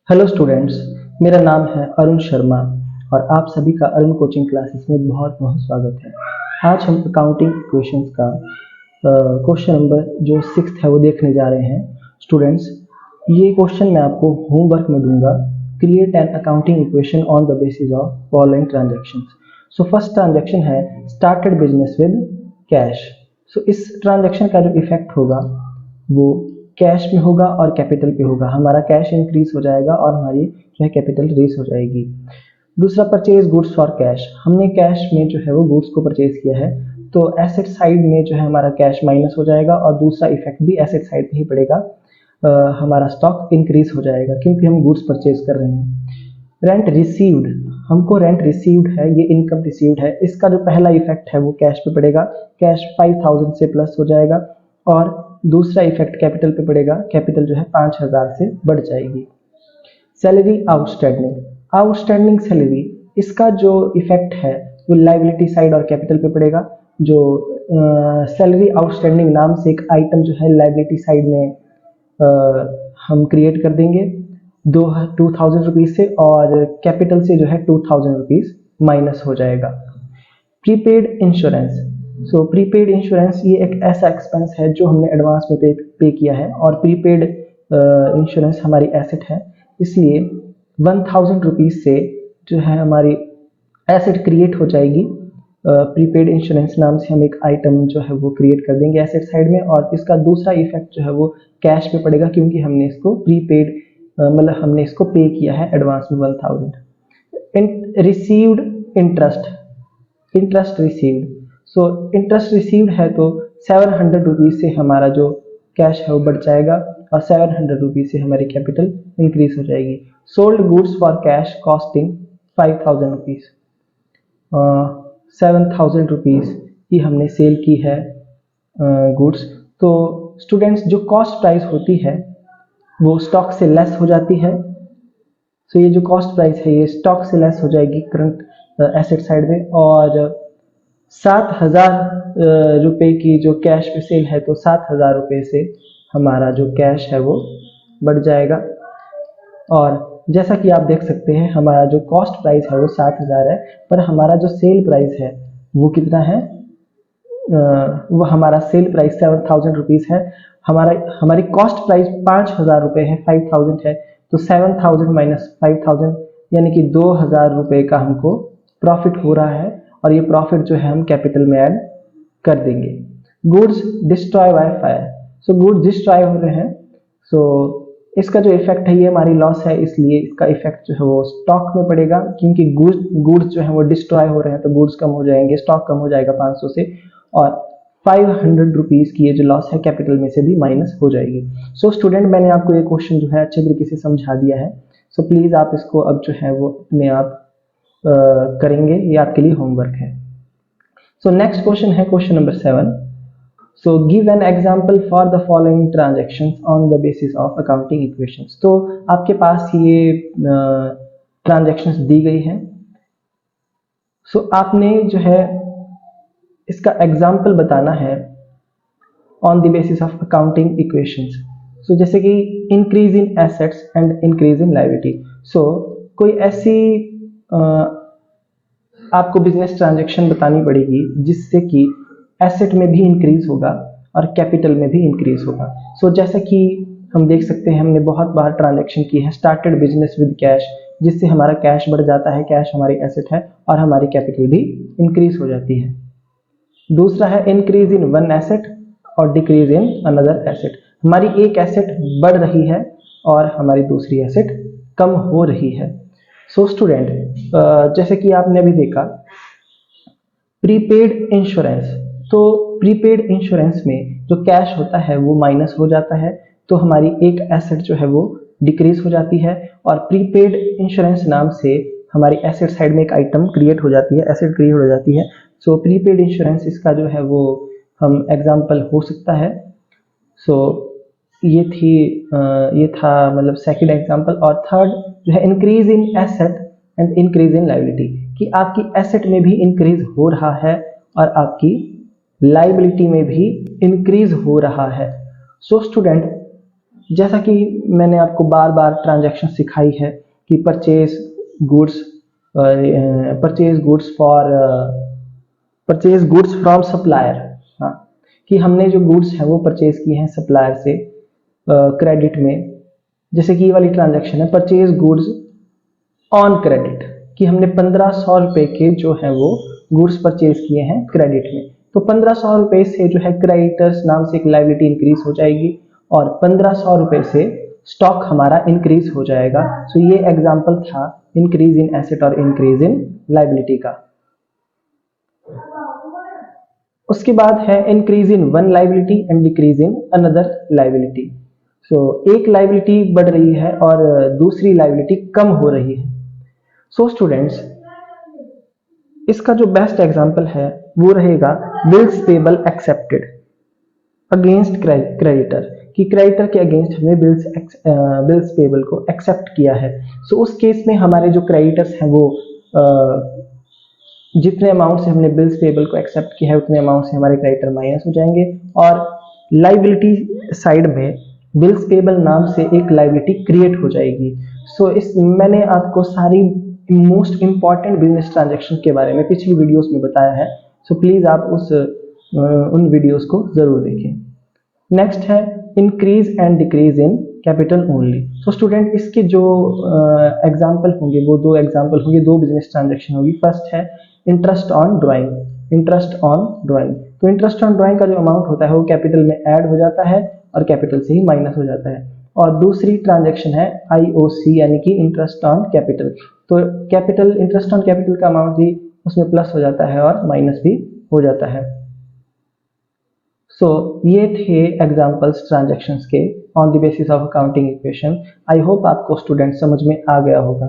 Hello students, मेरा नाम है अरुण शर्मा और आप सभी का अरुण कोचिंग क्लासेस में बहुत बहुत स्वागत है। आज हम अकाउंटिंग इक्वेशंस का क्वेश्चन नंबर जो 6 है वो देखने जा रहे हैं। स्टूडेंट्स, ये क्वेश्चन मैं आपको होमवर्क में दूंगा। Create an accounting equation on the basis of following transactions. So first transaction है स्टार्टेड बिजनेस विद कैश। सो इस ट्रांजैक्शन का जो इफेक्ट होगा वो कैश में होगा और कैपिटल पे होगा। हमारा कैश इंक्रीज हो जाएगा और हमारी जो है कैपिटल रेस हो जाएगी। दूसरा, परचेज गुड्स फॉर कैश। हमने कैश में जो है वो गुड्स को परचेज किया है, तो एसेट साइड में जो है हमारा कैश माइनस हो जाएगा और दूसरा इफेक्ट भी एसेट साइड पे ही पड़ेगा। हमारा स्टॉक इंक्रीज हो जाएगा क्योंकि हम गुड्स परचेज कर रहे हैं। रेंट रिसीव्ड, हमको रेंट रिसीव्ड है, ये इनकम रिसीव्ड है, इसका जो पहला इफेक्ट है वो कैश पे पड़ेगा। कैश 5000 से प्लस हो जाएगा और दूसरा इफेक्ट कैपिटल पे पड़ेगा। कैपिटल जो है 5000 से बढ़ जाएगी। सैलरी आउटस्टैंडिंग, आउटस्टैंडिंग सैलरी, इसका जो इफेक्ट है वो लायबिलिटी साइड और कैपिटल पे पड़ेगा। जो सैलरी आउटस्टैंडिंग नाम से एक आइटम जो है लायबिलिटी साइड में हम क्रिएट कर देंगे 2000 रुपीज से, और कैपिटल से जो है 2000 रुपीज माइनस हो जाएगा। Prepaid insurance, so prepaid insurance ये एक ऐसा एक्सपेंस है जो हमने एडवांस में पे किया है और प्रीपेड इंश्योरेंस हमारी एसेट है, इसलिए 1000 रुपीज से जो है हमारी एसेट क्रिएट हो जाएगी। प्रीपेड इंश्योरेंस नाम से हम एक आइटम जो है वो क्रिएट कर देंगे एसेट साइड में, और इसका दूसरा इफेक्ट जो है वो कैश पे पड़ेगा क्योंकि हमने इसको प्रीपेड मतलब हमने इसको पे किया है एडवांस में 1000। Received interest, interest received, so interest received है तो 700 रुपीज से हमारा जो कैश है वो बढ़ जाएगा और 700 रुपीज से हमारी कैपिटल इंक्रीज हो जाएगी। Sold goods for cash costing 5000 rupees, 7000 rupees की हमने सेल की है गुड्स। तो स्टूडेंट्स, जो कॉस्ट प्राइस होती है वो स्टॉक से लेस हो जाती है। सो ये जो कॉस्ट प्राइस है ये स्टॉक से लेस हो जाएगी करंट एसेट साइड में, और 7000 रुपये की जो कैश पे सेल है तो 7000 रुपये से हमारा जो कैश है वो बढ़ जाएगा। और जैसा कि आप देख सकते हैं हमारा जो कॉस्ट प्राइस है वो 7000 है, पर हमारा जो सेल प्राइस है वो कितना है, वो हमारा सेल प्राइस 7000 रुपीज है। हमारी कॉस्ट प्राइस 5000 रुपये है, 5000 है, तो 7000 माइनस 5000 यानी कि 2000 रुपये का हमको प्रॉफिट हो रहा है, और ये प्रॉफिट जो है हम कैपिटल में ऐड कर देंगे। Goods destroy by fire, so goods destroy हो रहे हैं, सो इसका जो इफेक्ट है ये हमारी लॉस है, इसलिए इसका इफेक्ट जो है वो स्टॉक में पड़ेगा क्योंकि गुड्स जो है वो डिस्ट्रॉय हो रहे हैं तो गुड्स कम हो जाएंगे, स्टॉक कम हो जाएगा 500 से, और 500 रुपीज की ये जो लॉस है कैपिटल में से भी माइनस हो जाएगी। सो स्टूडेंट, मैंने आपको ये क्वेश्चन जो है अच्छे तरीके से समझा दिया है, सो प्लीज आप इसको अब जो है वो अपने आप करेंगे, ये आपके लिए होमवर्क है। सो नेक्स्ट क्वेश्चन है question number 7। So give an example for the following transactions on the basis of accounting equations. तो आपके पास ये ट्रांजैक्शंस दी गई हैं, सो आपने जो है इसका एग्जांपल बताना है on the basis of accounting equations. So जैसे कि increase in assets and increase in liability. So कोई ऐसी आपको बिजनेस ट्रांजैक्शन बतानी पड़ेगी जिससे कि एसेट में भी इंक्रीज होगा और कैपिटल में भी इंक्रीज होगा। सो जैसा कि हम देख सकते हैं हमने बहुत बार ट्रांजैक्शन की है स्टार्टेड बिजनेस विद कैश, जिससे हमारा कैश बढ़ जाता है, कैश हमारी एसेट है और हमारी कैपिटल भी इंक्रीज हो जाती है। दूसरा है इंक्रीज इन वन एसेट और डिक्रीज इन अनदर एसेट, हमारी एक एसेट बढ़ रही है और हमारी दूसरी एसेट कम हो रही है। सो स्टूडेंट, जैसे कि आपने अभी देखा प्रीपेड इंश्योरेंस, तो प्रीपेड इंश्योरेंस में जो कैश होता है वो माइनस हो जाता है, तो हमारी एक एसेट जो है वो डिक्रीज हो जाती है, और प्रीपेड इंश्योरेंस नाम से हमारी एसेट साइड में एक आइटम क्रिएट हो जाती है, एसेट क्रिएट हो जाती है। सो प्रीपेड इंश्योरेंस इसका जो है वो हम एग्जाम्पल हो सकता है। सो ये था मतलब सेकंड एग्जांपल। और थर्ड जो है increase in asset and increase in liability, कि आपकी एसेट में भी इंक्रीज हो रहा है और आपकी लायबिलिटी में भी इंक्रीज हो रहा है। सो स्टूडेंट, जैसा कि मैंने आपको बार बार ट्रांजैक्शन सिखाई है कि goods purchase goods from supplier, हाँ, कि हमने जो गुड्स हैं वो परचेज किए हैं सप्लायर से क्रेडिट में। जैसे कि ये वाली ट्रांजैक्शन है परचेज गुड्स ऑन क्रेडिट, कि हमने 1500 रुपए के जो है वो गुड्स परचेज किए हैं क्रेडिट में। तो 1500 रुपए से जो है क्रेडिटर्स नाम से एक लायबिलिटी इंक्रीज हो जाएगी और 1500 रुपए से स्टॉक हमारा इंक्रीज हो जाएगा। सो ये एग्जांपल था इंक्रीज इन एसेट और इंक्रीज इन लायबिलिटी का। उसके बाद है increase in one liability and decrease in another liability. So एक लायबिलिटी बढ़ रही है और दूसरी लायबिलिटी कम हो रही है। सो स्टूडेंट्स, इसका जो बेस्ट एग्जांपल है वो रहेगा bills payable accepted against creditor, कि क्रेडिटर के अगेंस्ट हमने बिल्स पेबल को एक्सेप्ट किया है। सो उस केस में हमारे जो क्रेडिटर्स हैं वो जितने अमाउंट से हमने बिल्स पेबल को एक्सेप्ट किया है उतने अमाउंट से हमारे क्रेडिटर माइनस हो जाएंगे। और लायबिलिटी साइड में बिल्स पेबल नाम से एक लायबिलिटी क्रिएट हो जाएगी। सो मैंने आपको सारी मोस्ट इंपॉर्टेंट बिजनेस ट्रांजैक्शन के बारे में पिछली वीडियोस में बताया है। सो प्लीज आप उन वीडियोस को जरूर देखें। नेक्स्ट है increase and decrease in capital only. So student, इसके जो एग्जाम्पल होंगे वो दो एग्जाम्पल होंगे, दो बिजनेस ट्रांजैक्शन होगी। फर्स्ट है इंटरेस्ट ऑन ड्राइंग। तो इंटरेस्ट ऑन ड्राइंग का जो अमाउंट होता है वो कैपिटल में ऐड हो जाता है और कैपिटल से ही माइनस हो जाता है। और दूसरी ट्रांजैक्शन है IOC यानी कि इंटरेस्ट ऑन कैपिटल। तो कैपिटल इंटरेस्ट ऑन कैपिटल का अमाउंट भी उसमें प्लस हो जाता है और माइनस भी हो जाता है। सो ये थे एग्जांपल्स ट्रांजैक्शंस के on the basis of accounting equation. I hope आपको स्टूडेंट समझ में आ गया होगा।